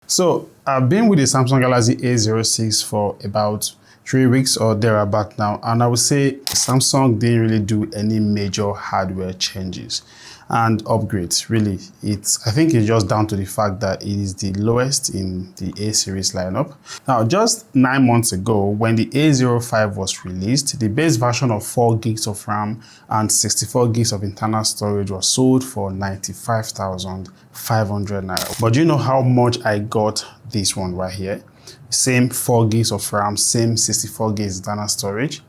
So I've been with the Samsung Galaxy A06 for about 3 weeks or thereabout now, and I would say Samsung didn't really do any major hardware changes and upgrades. Really, I think it's just down to the fact that it is the lowest in the A series lineup. Now, just 9 months ago, when the A05 was released, the base version of 4 gigs of RAM and 64 gigs of internal storage was sold for 95,500 naira. But do you know how much I got this one right here? Same 4 gigs of RAM, same 64 gigs internal storage,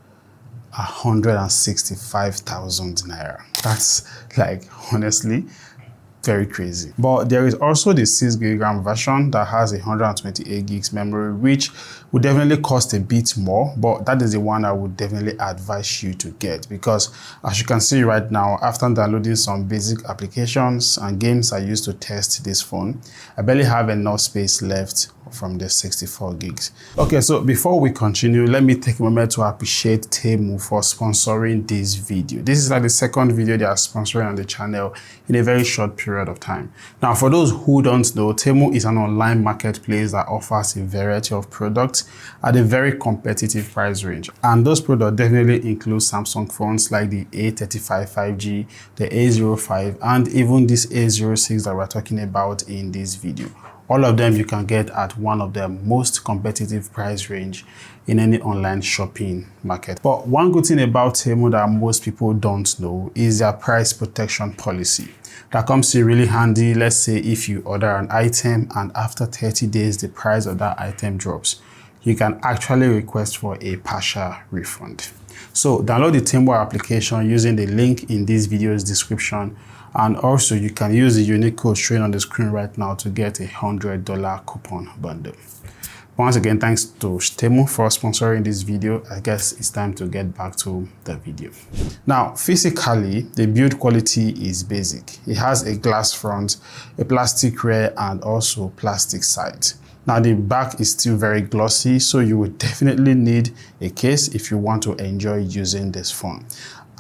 165,000 naira. That's like, honestly, very crazy. But there is also the 6 gig RAM version that has 128 gigs memory, which would definitely cost a bit more, but that is the one I would definitely advise you to get, because as you can see right now, after downloading some basic applications and games I used to test this phone, I barely have enough space left from the 64 gigs. Okay, so before we continue, let me take a moment to appreciate Temu for sponsoring this video. This is like the second video they are sponsoring on the channel in a very short period of time. Now, for those who don't know, Temu is an online marketplace that offers a variety of products at a very competitive price range. And those products definitely include Samsung phones like the A35 5G, the A05, and even this A06 that we're talking about in this video. All of them you can get at one of the most competitive price range in any online shopping market. But one good thing about Temu that most people don't know is their price protection policy. That comes in really handy. Let's say if you order an item and after 30 days the price of that item drops, you can actually request for a partial refund. So download the Temu application using the link in this video's description. And also you can use the unique code showing on the screen right now to get a $100 coupon bundle. Once again, thanks to Temu for sponsoring this video. I guess it's time to get back to the video. Now, physically, the build quality is basic. It has a glass front, a plastic rear, and also plastic sides. Now, the back is still very glossy, so you would definitely need a case if you want to enjoy using this phone.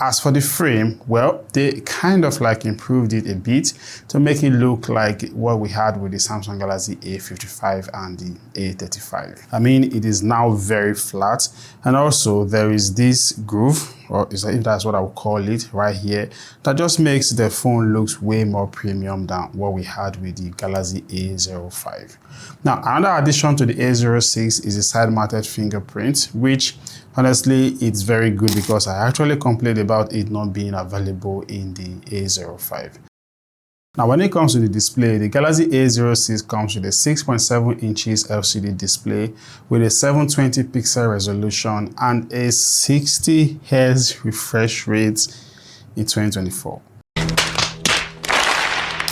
As for the frame, well, they kind of like improved it a bit to make it look like what we had with the Samsung Galaxy A55 and the A35. I mean, it is now very flat, and also there is this groove, or if that's what I would call it, right here, that just makes the phone look way more premium than what we had with the Galaxy A05. Now, another addition to the A06 is a side-mounted fingerprint, which honestly, it's very good because I actually complained about it not being available in the A05. Now, when it comes to the display, the Galaxy A06 comes with a 6.7 inches LCD display with a 720 pixel resolution and a 60 Hz refresh rate in 2024.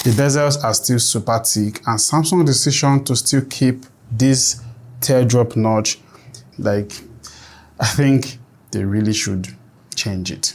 The bezels are still super thick, and Samsung's decision to still keep this teardrop notch, I think they really should change it.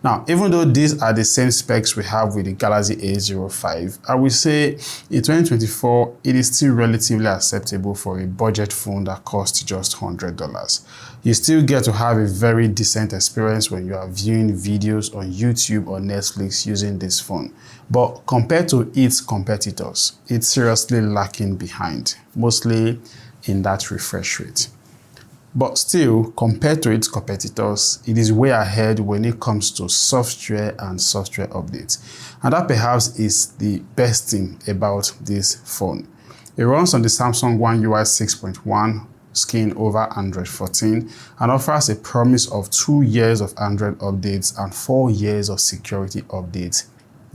Now, even though these are the same specs we have with the Galaxy A05, I would say in 2024, it is still relatively acceptable for a budget phone that costs just $100. You still get to have a very decent experience when you are viewing videos on YouTube or Netflix using this phone. But compared to its competitors, it's seriously lacking behind, mostly in that refresh rate. But still, compared to its competitors, it is way ahead when it comes to software and software updates. And that perhaps is the best thing about this phone. It runs on the Samsung One UI 6.1 skin over Android 14 and offers a promise of 2 years of Android updates and 4 years of security updates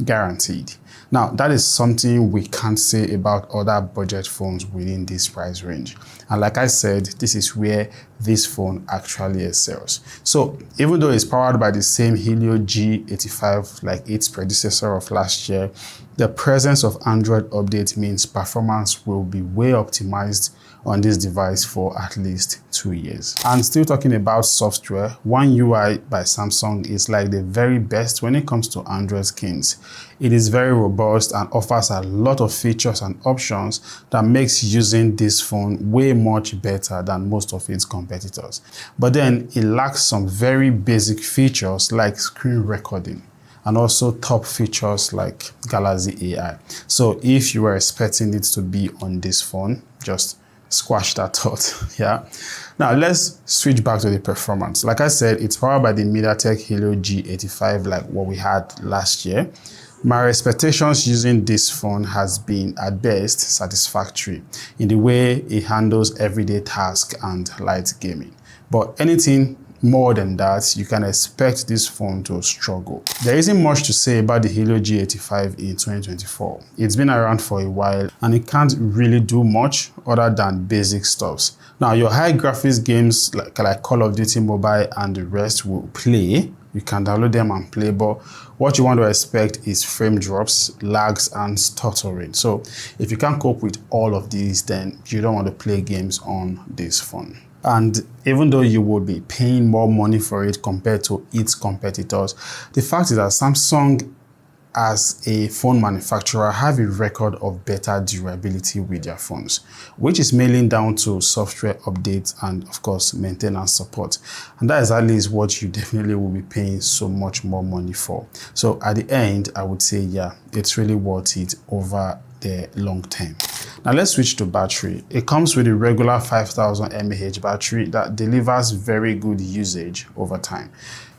guaranteed. Now, that is something we can't say about other budget phones within this price range. And like I said, this is where this phone actually excels. So even though it's powered by the same Helio G85 like its predecessor of last year, the presence of Android updates means performance will be way optimized on this device for at least 2 years. And still talking about software, One UI by Samsung is like the very best when it comes to Android skins. It is very robust and offers a lot of features and options that makes using this phone way much better than most of its competitors. But then it lacks some very basic features like screen recording and also top features like Galaxy AI. So if you were expecting it to be on this phone, just squash that thought. Yeah. Now let's switch back to the performance. Like I said, it's powered by the MediaTek Helio G85, like what we had last year. My expectations using this phone has been at best satisfactory in the way it handles everyday tasks and light gaming. But anything more than that, you can expect this phone to struggle. There isn't much to say about the Helio G85 in 2024. It's been around for a while and it can't really do much other than basic stuffs. Now, your high graphics games like Call of Duty Mobile and the rest will play. You can download them and play, but what you want to expect is frame drops, lags, and stuttering. So if you can't cope with all of these, then you don't want to play games on this phone. And even though you will be paying more money for it compared to its competitors, the fact is that Samsung as a phone manufacturer have a record of better durability with their phones, which is mainly down to software updates and of course maintenance support. And that is at least what you definitely will be paying so much more money for. So at the end, I would say, yeah, it's really worth it over the long term. Now let's switch to battery. It comes with a regular 5000 mAh battery that delivers very good usage over time.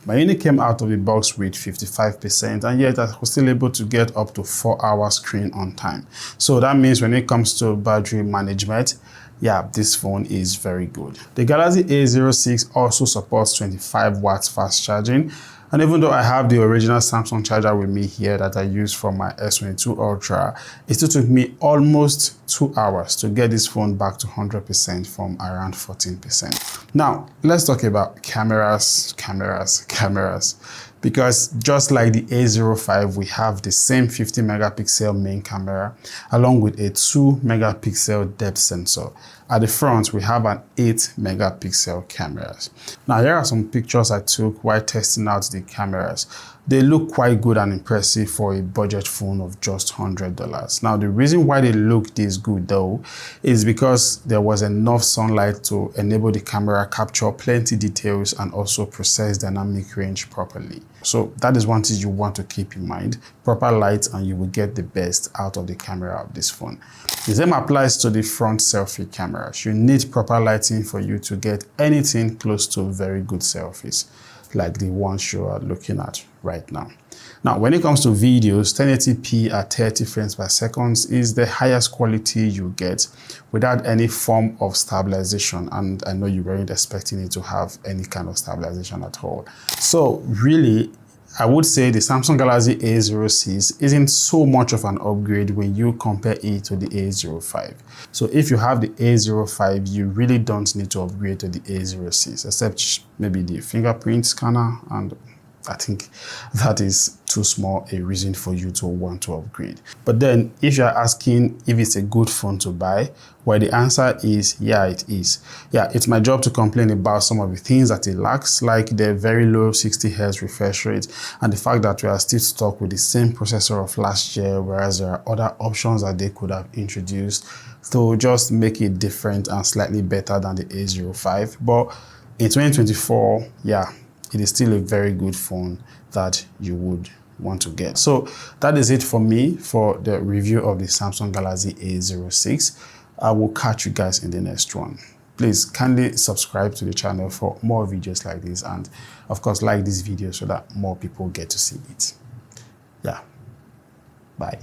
My unit came out of the box with 55%, and yet I was still able to get up to 4 hours screen on time. So that means when it comes to battery management, yeah, this phone is very good. The Galaxy A06 also supports 25 watts fast charging. And even though I have the original Samsung charger with me here that I use for my S22 Ultra, it still took me almost 2 hours to get this phone back to 100% from around 14%. Now, let's talk about cameras. Because just like the A05, we have the same 50 megapixel main camera along with a 2 megapixel depth sensor. At the front, we have an 8 megapixel cameras. Now, here are some pictures I took while testing out the cameras. They look quite good and impressive for a budget phone of just $100. Now, the reason why they look this good though is because there was enough sunlight to enable the camera capture plenty details and also process dynamic range properly. So that is one thing you want to keep in mind. Proper light and you will get the best out of the camera of this phone. The same applies to the front selfie cameras. You need proper lighting for you to get anything close to very good selfies, like the ones you are looking at right now. Now, when it comes to videos, 1080p at 30 frames per second is the highest quality you get without any form of stabilization. And I know you weren't expecting it to have any kind of stabilization at all. So really, I would say the Samsung Galaxy A06 isn't so much of an upgrade when you compare it to the A05. So if you have the A05, you really don't need to upgrade to the A06, except maybe the fingerprint scanner, and I think that is too small a reason for you to want to upgrade. But then if you're asking if it's a good phone to buy, well, the answer is yeah, it is. Yeah, it's my job to complain about some of the things that it lacks, like the very low 60 Hz refresh rate and the fact that we are still stuck with the same processor of last year, whereas there are other options that they could have introduced to just make it different and slightly better than the A05. But in 2024, yeah, it is still a very good phone that you would want to get. So that is it for me for the review of the Samsung Galaxy A06. I will catch you guys in the next one. Please kindly subscribe to the channel for more videos like this, and of course like this video so that more people get to see it. Yeah, bye.